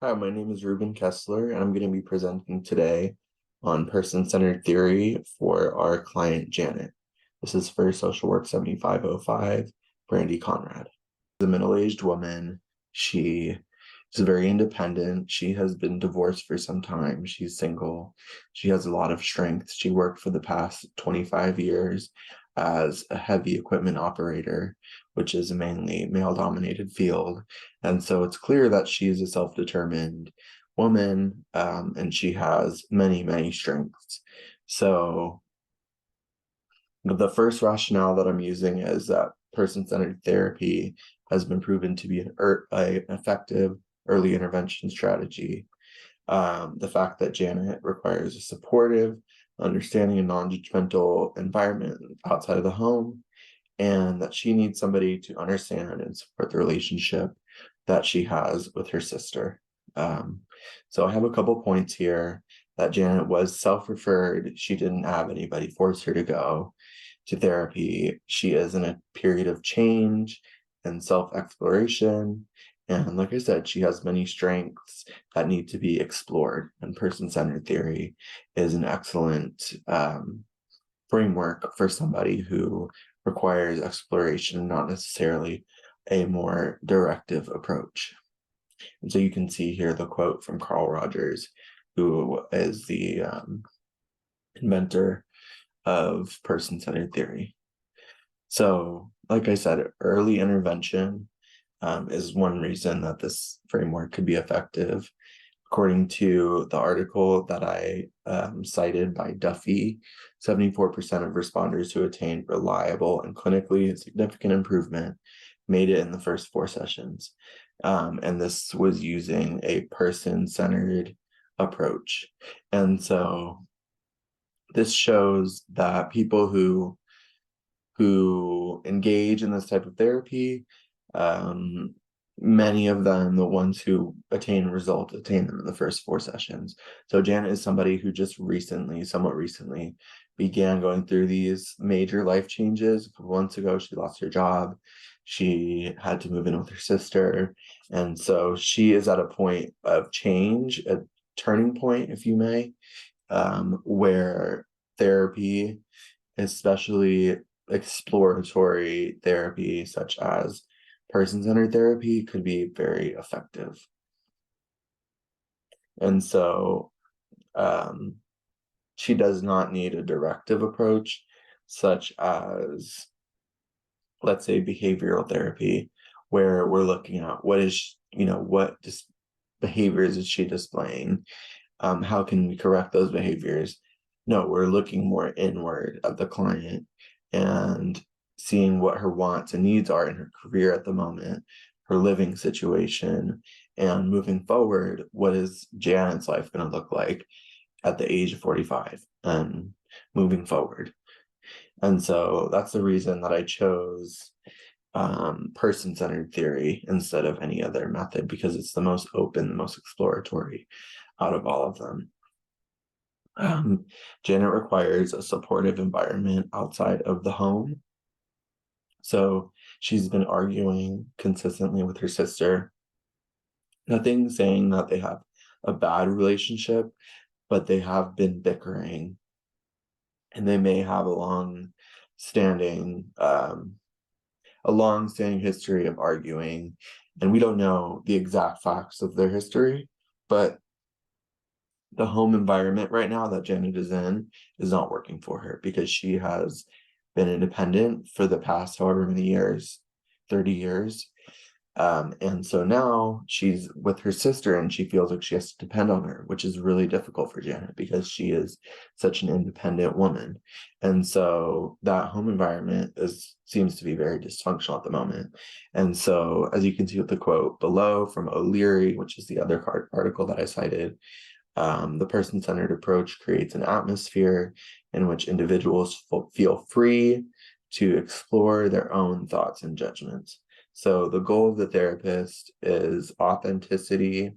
Hi, my name is Ruben Kessler, and I'm going to be presenting today on person-centered theory for our client Janet. This is for Social Work 7505, Brandy Conrad. A middle-aged woman. She is very independent. She has been divorced for some time. She's single. She has a lot of strength. She worked for the past 25 years as a heavy equipment operator, which is a mainly male-dominated field. And so it's clear that she's a self-determined woman, and she has many, many strengths. So the first rationale that I'm using is that person-centered therapy has been proven to be an effective early intervention strategy. The fact that Janet requires a supportive, understanding, and non-judgmental environment outside of the home, and that she needs somebody to understand and support the relationship that she has with her sister. So I have a couple points here. That Janet was self-referred. She didn't have anybody force her to go to therapy. She is in a period of change and self-exploration. And like I said, she has many strengths that need to be explored. And person-centered theory is an excellent framework for somebody who requires exploration, not necessarily a more directive approach. And so you can see here the quote from Carl Rogers, who is the inventor of person-centered theory. So, like I said, early intervention is one reason that this framework could be effective. According to the article that I cited by Duffy, 74% of responders who attained reliable and clinically significant improvement made it in the first 4 sessions. And this was using a person-centered approach. And so this shows that people who engage in this type of therapy, many of them, the ones who attain results, attain them in the first 4 sessions. So Janet is somebody who just somewhat recently, began going through these major life changes. A couple months ago, she lost her job. She had to move in with her sister. And so she is at a point of change, a turning point, if you may, where therapy, especially exploratory therapy such as person-centered therapy, could be very effective. And so she does not need a directive approach such as, let's say, behavioral therapy, where we're looking at what behaviors is she displaying, how can we correct those behaviors. No, we're looking more inward at the client and seeing what her wants and needs are in her career at the moment, her living situation, and moving forward, what is Janet's life going to look like at the age of 45 and moving forward. And so that's the reason that I chose person-centered theory instead of any other method, because it's the most open, the most exploratory out of all of them. Janet requires a supportive environment outside of the home. So she's been arguing consistently with her sister. Nothing saying that they have a bad relationship, but they have been bickering, and they may have a long-standing history of arguing. And we don't know the exact facts of their history, but the home environment right now that Janet is in is not working for her, because she has been independent for the past however many years, 30 years. And so now she's with her sister and she feels like she has to depend on her, which is really difficult for Janet because she is such an independent woman. And so that home environment seems to be very dysfunctional at the moment. And so, as you can see with the quote below from O'Leary, which is the other article that I cited, the person-centered approach creates an atmosphere in which individuals feel free to explore their own thoughts and judgments. So the goal of the therapist is authenticity,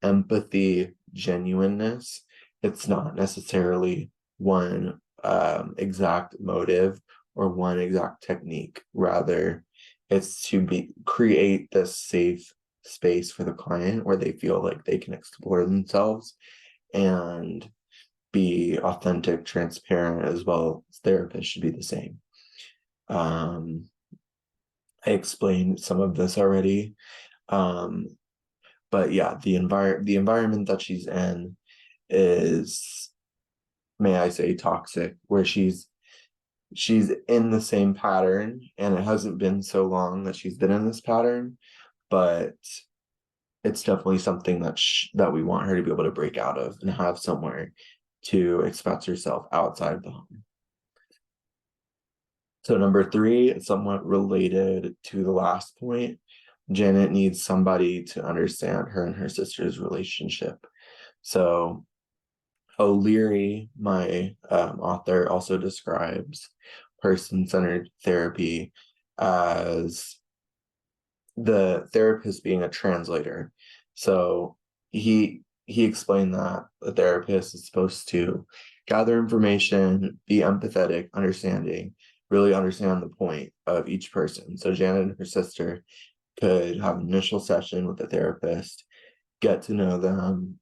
empathy, genuineness. It's not necessarily one exact motive or one exact technique. Rather, it's to create this safe space for the client where they feel like they can explore themselves and be authentic, transparent, as well as therapists should be the same. I explained some of this already. But yeah, the environment that she's in is, may I say, toxic, where she's in the same pattern, and it hasn't been so long that she's been in this pattern, but it's definitely something that we want her to be able to break out of and have somewhere to express herself outside of the home. So number 3, somewhat related to the last point, Janet needs somebody to understand her and her sister's relationship. So O'Leary, my author, also describes person-centered therapy as the therapist being a translator. So he explained that the therapist is supposed to gather information, be empathetic, understanding, really understand the point of each person. So Janet and her sister could have an initial session with the therapist, get to know them,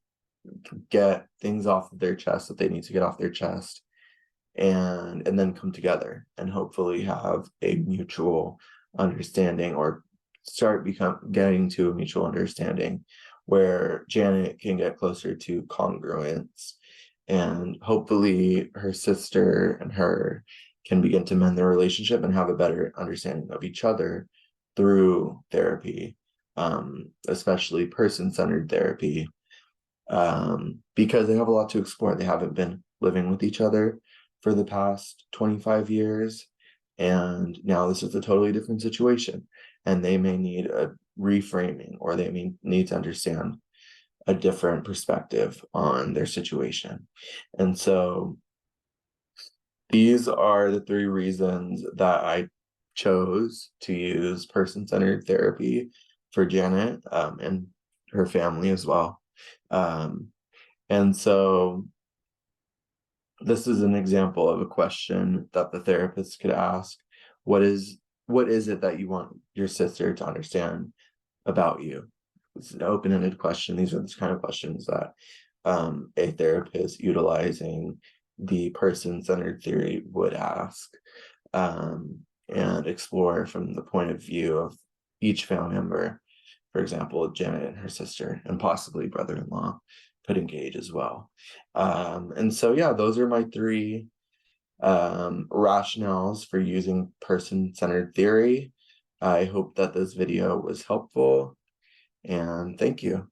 get things off of their chest that they need to get off their chest, and then come together and hopefully have a mutual understanding, or start getting to a mutual understanding where Janet can get closer to congruence, and hopefully her sister and her can begin to mend their relationship and have a better understanding of each other through therapy, especially person-centered therapy, because they have a lot to explore. They haven't been living with each other for the past 25 years, and now this is a totally different situation, and they may need a reframing, or they may need to understand a different perspective on their situation. And so these are the 3 reasons that I chose to use person-centered therapy for Janet, and her family as well. And so this is an example of a question that the therapist could ask. What is it that you want your sister to understand about you? It's an open-ended question. These are the kind of questions that a therapist utilizing the person-centered theory would ask, and explore from the point of view of each family member. For example, Janet and her sister, and possibly brother-in-law, could engage as well. And so, yeah, those are my 3 rationales for using person-centered theory. I hope that this video was helpful, and thank you.